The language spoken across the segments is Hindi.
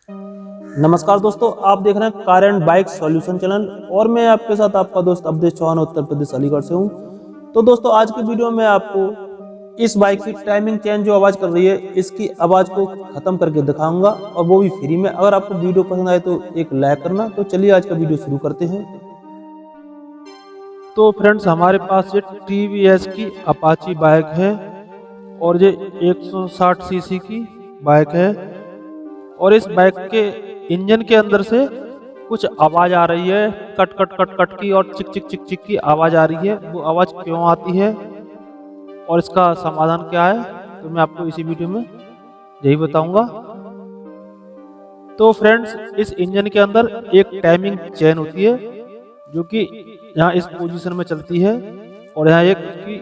नमस्कार दोस्तों, आप देख रहे हैं car and bike solution channel और मैं आपके साथ आपका दोस्त अवधेश चौहान उत्तर प्रदेश अलीगढ़ से हूं। तो दोस्तों, आज की वीडियो में आपको इस बाइक की टाइमिंग चेन जो आवाज़ कर रही है इसकी आवाज़ को ख़त्म करके दिखाऊंगा और वो भी फ्री में। अगर आपको वीडियो पसंद आए तो एक लाइक करना। तो चलिए आज का वीडियो शुरू करते हैं। तो फ्रेंड्स, हमारे पास ये TVS की अपाची बाइक है और ये 160 सीसी की बाइक है और इस बाइक के इंजन के अंदर से कुछ आवाज आ रही है, कट कट कट कट की और चिक चिक चिक चिक की आवाज आ रही है। वो आवाज क्यों आती है और इसका समाधान क्या है, तो मैं आपको इसी वीडियो में यही बताऊंगा। तो फ्रेंड्स, इस इंजन के अंदर एक टाइमिंग चेन होती है जो कि यहाँ इस पोजीशन में चलती है और यहाँ एक उसकी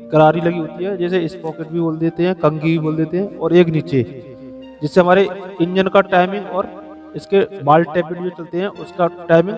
करारी लगी होती है, जैसे स्पॉकेट भी बोल देते हैं, कंघी भी बोल देते हैं, और एक नीचे, जिससे हमारे इंजन का टाइमिंग और इसके बाल टैपेड जो चलते हैं उसका टाइमिंग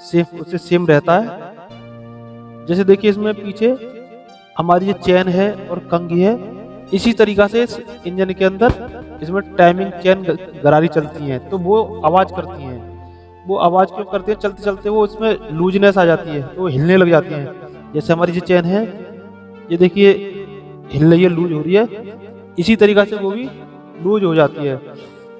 सेम उससे सेम रहता है। जैसे देखिए, इसमें पीछे हमारी ये चेन है और कंघी है, इसी तरीका से इस इंजन के अंदर इसमें टाइमिंग चेन गरारी चलती हैं, तो वो आवाज़ करती हैं। वो आवाज़ क्यों करती है? चलते चलते वो इसमें लूजनेस आ जाती है, तो वो हिलने लग जाती हैं। जैसे हमारी ये चेन है, ये देखिए हिल रही है, लूज हो रही है, इसी तरीका से वो भी लूज हो जाती है।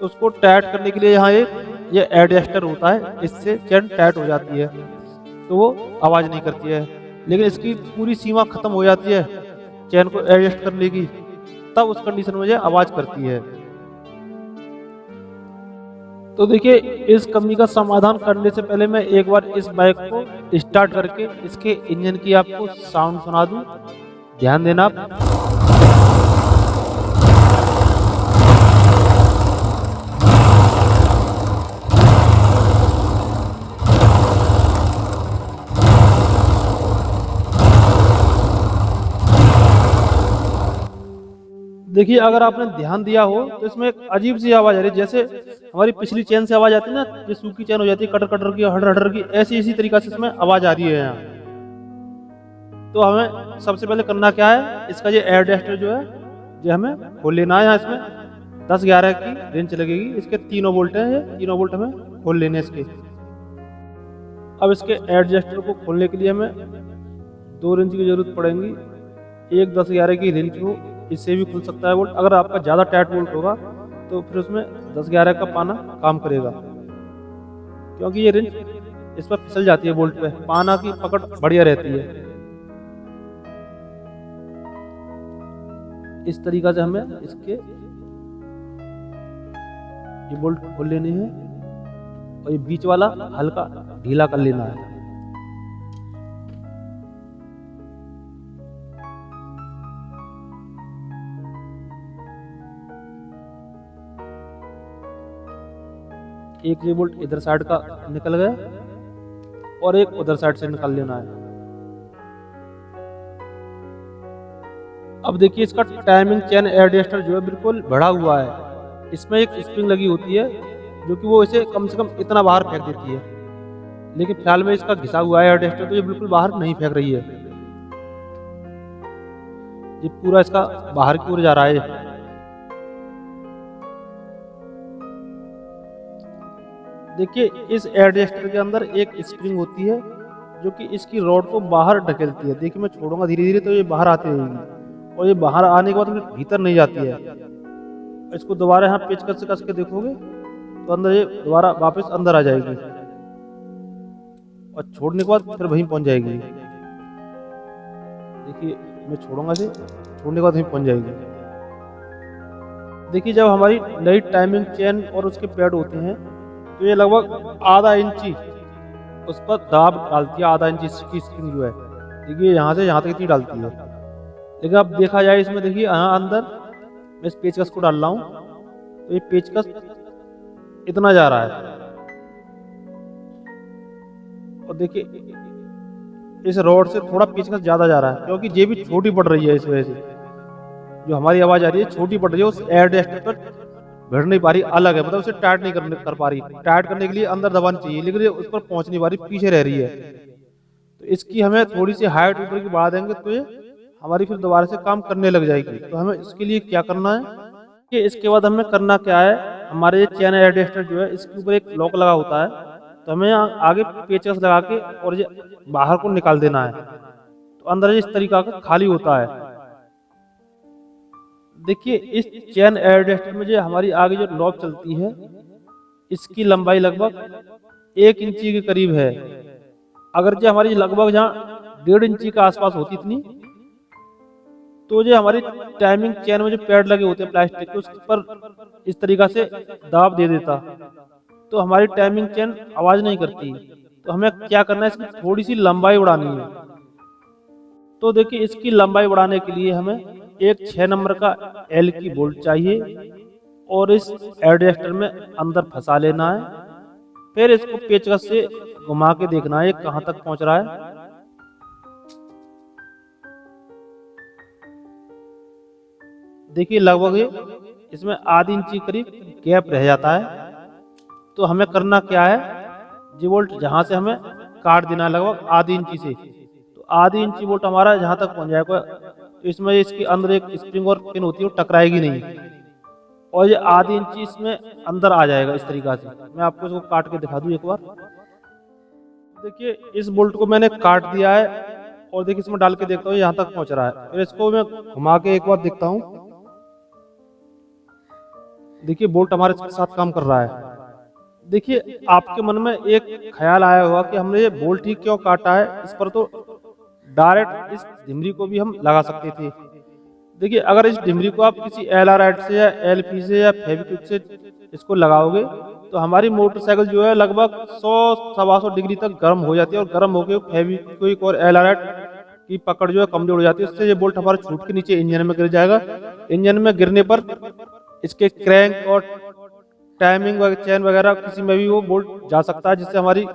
तो उसको टाइट करने के लिए यहाँ एक ये एडजस्टर होता है, इससे चेन टाइट हो जाती है तो वो आवाज़ नहीं करती है। लेकिन इसकी पूरी सीमा खत्म हो जाती है चेन को एडजस्ट करने की, तब उस कंडीशन में ये आवाज़ करती है। तो देखिए, इस कमी का समाधान करने से पहले मैं एक बार इस बाइक को स्टार्ट करके इसके इंजन की आपको साउंड सुना दूं। ध्यान देना आप। देखिए, अगर आपने ध्यान दिया हो तो इसमें एक अजीब सी आवाज आ रही है, जैसे हमारी पिछली चेन से आवाज आती है ना, जो सूखी चेन हो जाती है, कटर कटर की, हडर हडर की, ऐसी इसी तरीका से इसमें आवाज आ रही है यहाँ। तो हमें सबसे पहले करना क्या है, इसका ये एडजस्टर जो है ये हमें खोल लेना है। यहाँ इसमें 10-11 की रेंज लगेगी, इसके 3 वोल्ट है, ये 3 वोल्ट हमें खोल लेने इसके। अब इसके एडजस्टर को खोलने के लिए हमें 2 रेंज की जरूरत पड़ेगी। एक 10-11 की रेंज हो, इससे भी खुल सकता है वोल्ट। अगर आपका ज़्यादा टाइट वोल्ट होगा तो फिर उसमें 10-11 का पाना काम करेगा, क्योंकि ये रेंज इस पर फिसल जाती है वोल्ट पे, पाना की पकड़ बढ़िया रहती है। इस तरीका से हमें इसके ये वोल्ट खोल लेने हैं और ये बीच वाला हल्का ढीला कर लेना है। एक ये बोल्ट इधर साइड का निकल गया और एक उधर साइड से निकाल लेना है। अब देखिए, इसका टाइमिंग चेन एडजस्टर जो है बिल्कुल बढ़ा हुआ है। इसमें एक स्प्रिंग लगी होती है जो कि वो इसे कम से कम इतना बाहर फेंक देती है, लेकिन फिलहाल में इसका घिसा हुआ है एडजस्टर, तो ये बिल्कुल बाहर नहीं फेंक रही है। ये पूरा इसका बाहर की ओर जा रहा है। देखिए, इस एडजस्टर के अंदर एक स्प्रिंग होती है जो कि इसकी रॉड को बाहर ढकेलती है। देखिए, मैं छोड़ूंगा धीरे धीरे तो ये बाहर आती रहेगी और ये बाहर आने के बाद फिर भीतर नहीं जाती है। इसको दोबारा यहाँ पेचकस से कस के देखोगे तो अंदर ये दोबारा वापस अंदर आ जाएगी और छोड़ने के बाद फिर वहीं पहुंच जाएगी। देखिए, मैं छोड़ूंगा इसे, छोड़ने के बाद वहीं पहुंच जाएगी। देखिए, जब हमारी नई टाइमिंग चेन और उसके पैड होते हैं तो ये लगभग आधा इंची उस पर दाब डालती है। आधा इंची की स्प्रिंग जो है, देखिए यहाँ से यहाँ तक इतनी डालती है। लेकिन अब देखा जाए इसमें, देखिए यहाँ अंदर मैं इस पेचकस को डाल रहा हूँ तो ये पेचकस इतना जा रहा है और देखिए इस रॉड से थोड़ा पेचकस ज्यादा जा रहा है, क्योंकि ये भी छोटी पड़ रही है। इस वजह से जो हमारी आवाज आ रही है छोटी पड़ रही है, उस एडजस्टर पर भिड़ नहीं पा रही, अलग है, मतलब उसे टाइट नहीं कर पा रही। टाइट करने के लिए अंदर दबानी चाहिए, लेकिन ये उस पर पहुंच नहीं पा रही, पीछे रह रही है। तो इसकी हमें थोड़ी सी हाइट ऊपर की बढ़ा देंगे तो ये हमारी फिर दोबारा से काम करने लग जाएगी। तो हमें इसके लिए क्या करना है कि इसके बाद हमें करना क्या है हमारे चैन एडजस्टर जो है इसके ऊपर एक लॉक लगा होता है, तो हमें यहाँ आगे पेचकस लगा के और ये बाहर को निकाल देना है, तो अंदर इस तरीका का खाली होता है। देखिए इस चैन एडजस्टर में जो हमारी आगे जो नॉब चलती है इसकी लंबाई लगभग 1 इंची के करीब है। अगर जो हमारी लगभग जहाँ 1.5 इंची के आसपास होती इतनी, तो जो हमारी टाइमिंग चेन में जो पैड लगे होते हैं प्लास्टिक के, उस पर इस तरीका से दाब दे देता, तो हमारी टाइमिंग चेन आवाज नहीं करती। तो हमें क्या करना है, इसकी थोड़ी सी लंबाई बढ़ानी है। तो देखिए इसकी लंबाई बढ़ाने के लिए हमें एक 6 नंबर का एल की बोल्ट चाहिए और इस एडजस्टर में अंदर फंसा लेना है। फिर इसको पेचकस से घुमा के देखना है कहां तक पहुंच रहा है। देखिए लगभग इसमें आधी इंची करीब गैप रह जाता है। तो हमें करना क्या है, जी बोल्ट जहां से हमें काट देना है लगभग आधी इंची से, तो आधी इंची बोल्ट हमारा जहां तक पहुंच जाएगा, तो इसमें इसके अंदर एक स्प्रिंग और पिन होती है वो टकराएगी नहीं, और ये आधी इंची इसमें अंदर आ जाएगा इस तरीका से। मैं आपको इसको काट के दिखा दूं एक बार। देखिए इस बोल्ट को मैंने काट दिया है और देखिए इसमें डाल के देखता हूँ यहाँ तक पहुंच रहा है। फिर इसको मैं घुमा के एक बार देखता हूँ। देखिए बोल्ट हमारे साथ काम कर रहा है। देखिए आपके मन में एक ख्याल आया होगा कि हमने ये बोल्ट ही क्यों काटा है, इस पर तो डायरेक्ट इस ढिमरी को भी हम लगा सकते थे। देखिए अगर इस ढिमरी को आप किसी एलआरआईट से या एलपी से या फेविक्विक से इसको लगाओगे तो हमारी मोटरसाइकिल जो है लगभग 100-125 डिग्री तक गर्म हो जाती है, और गर्म होकर फेविक्विक और एलआरआईट की पकड़ जो है कमजोर हो जाती है। उससे ये बोल्ट हमारा छूट के नीचे इंजन में गिर जाएगा। इंजन में गिरने पर इसके क्रैंक और टाइमिंग चैन वगैरह किसी में भी वो बोल्ट जा सकता है, जिससे हमारी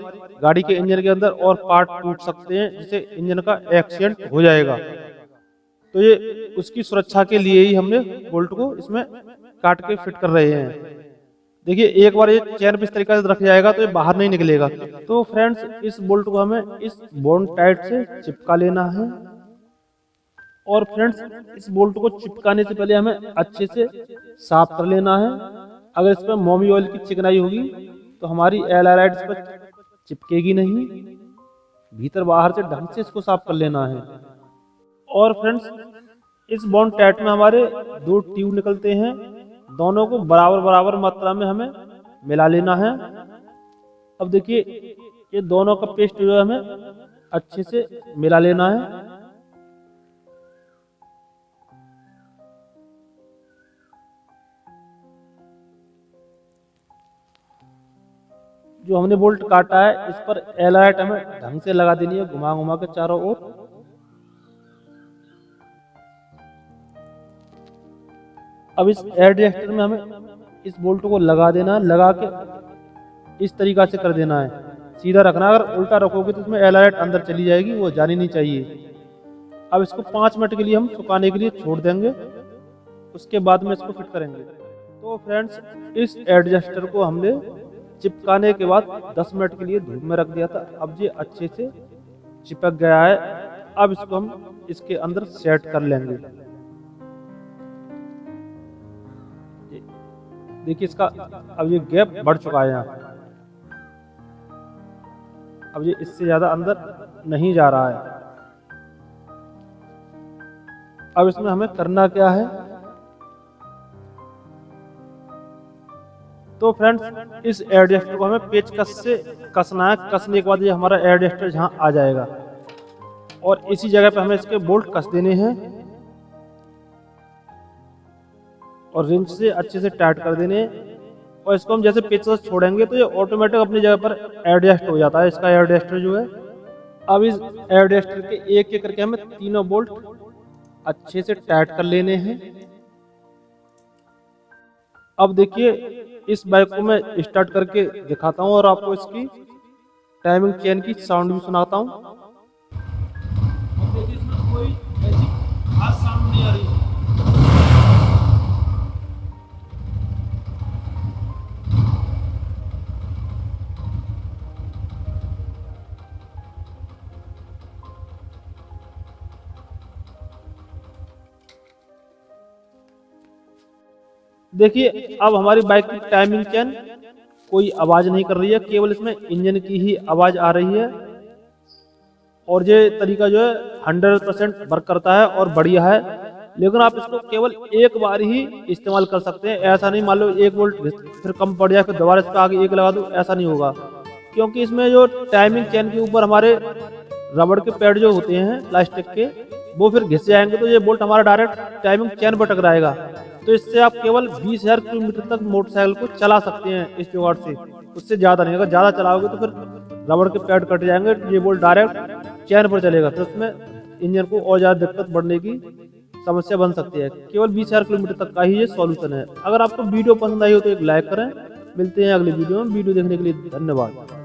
गाड़ी के इंजन के अंदर और पार्ट टूट सकते हैं, जिससे इंजन का एक्सीडेंट हो जाएगा। तो ये उसकी सुरक्षा के लिए ही हमने बोल्ट को इसमें काट के फिट कर रहे हैं। देखिए एक बार ये चैन इस तरीके से रख जाएगा तो ये बाहर नहीं निकलेगा। तो फ्रेंड्स इस बोल्ट को हमें इस बोन टाइट से चिपका लेना है। और फ्रेंड्स इस बोल्ट को चिपकाने से पहले हमें अच्छे से साफ कर लेना है। अगर इसमें मोमी ऑयल की चिकनाई होगी तो हमारी एलआरआईट इस पर चिपकेगी नहीं। भीतर बाहर से ढंग से इसको साफ कर लेना है। और फ्रेंड्स इस बॉन्ड टाइट में हमारे 2 ट्यूब निकलते हैं, दोनों को बराबर बराबर मात्रा में हमें मिला लेना है। अब देखिए ये दोनों का पेस्ट जो है हमें अच्छे से मिला लेना है। जो हमने बोल्ट काटा है इस पर एलआरआईट हमें ढंग से लगा देनी है, घुमा घुमा के चारों ओर। अब इस एडजस्टर में हमें इस बोल्ट को लगा देना, लगा के इस तरीका से कर देना है। सीधा रखना, अगर उल्टा रखोगे तो इसमें एलआरआईट अंदर चली जाएगी, वो जानी नहीं चाहिए। अब इसको 5 मिनट के लिए हम सुखाने के लिए छोड़ देंगे, उसके बाद में इसको फिट करेंगे। तो फ्रेंड्स इस एडजस्टर को हमने चिपकाने के बाद 10 मिनट के लिए धूप में रख दिया था। अब ये अच्छे से चिपक गया है। अब इसको हम इसके अंदर सेट कर लेंगे। देखिए इसका अब ये गैप बढ़ चुका है यहाँ, अब ये इससे ज्यादा अंदर नहीं जा रहा है। अब इसमें हमें करना क्या है, तो फ्रेंड्स इस एडजस्टर को हमें पेचकस से कसना है। कसने के बाद ये हमारा एडजस्टर जहां आ जाएगा और इसी जगह पे हमें इसके बोल्ट कस देने हैं और रिंच से अच्छे से टाइट कर देने हैं। और इसको हम जैसे पेचकस छोड़ेंगे तो ये ऑटोमेटिक अपनी जगह पर एडजस्ट हो जाता है इसका एडजस्टर जो है। अब इस एडजस्टर के एक एक करके हमें तीनों बोल्ट अच्छे से टाइट कर लेने हैं। अब देखिए इस बाइक को मैं स्टार्ट करके दिखाता हूं और आपको इसकी टाइमिंग चेन की साउंड भी सुनाता हूं। अब देखिए इसमें कोई ऐसी खास साउंड नहीं आ रही। देखिए अब हमारी बाइक की टाइमिंग चेन कोई आवाज नहीं कर रही है, केवल इसमें इंजन की ही आवाज आ रही है। और ये तरीका जो है 100% वर्क करता है और बढ़िया है। लेकिन आप इसको केवल एक बार ही इस्तेमाल कर सकते हैं, ऐसा नहीं मान लो 1 वोल्ट फिर कम पड़ जाए फिर दोबारा इस पे आगे एक लगा दो, ऐसा नहीं होगा। क्योंकि इसमें जो टाइमिंग चेन के ऊपर हमारे रबड़ के पैड जो होते हैं प्लास्टिक के, वो फिर घिस जाएंगे तो ये बोल्ट हमारा डायरेक्ट टाइमिंग चेन पर टकराएगा। तो इससे आप केवल 20,000 किलोमीटर तक मोटरसाइकिल को चला सकते हैं इस जुगाड़ से, उससे ज्यादा नहीं। अगर ज्यादा चलाओगे तो फिर रबड़ के पैड कट जाएंगे, ये बोल्ट डायरेक्ट चेन पर चलेगा, फिर उसमें इंजन को और ज्यादा दिक्कत बढ़ने की समस्या बन सकती है। केवल 20,000 किलोमीटर तक का ही ये सॉल्यूशन है। अगर आपको वीडियो पसंद आई हो तो एक लाइक करें। मिलते हैं अगली वीडियो में। वीडियो देखने के लिए धन्यवाद।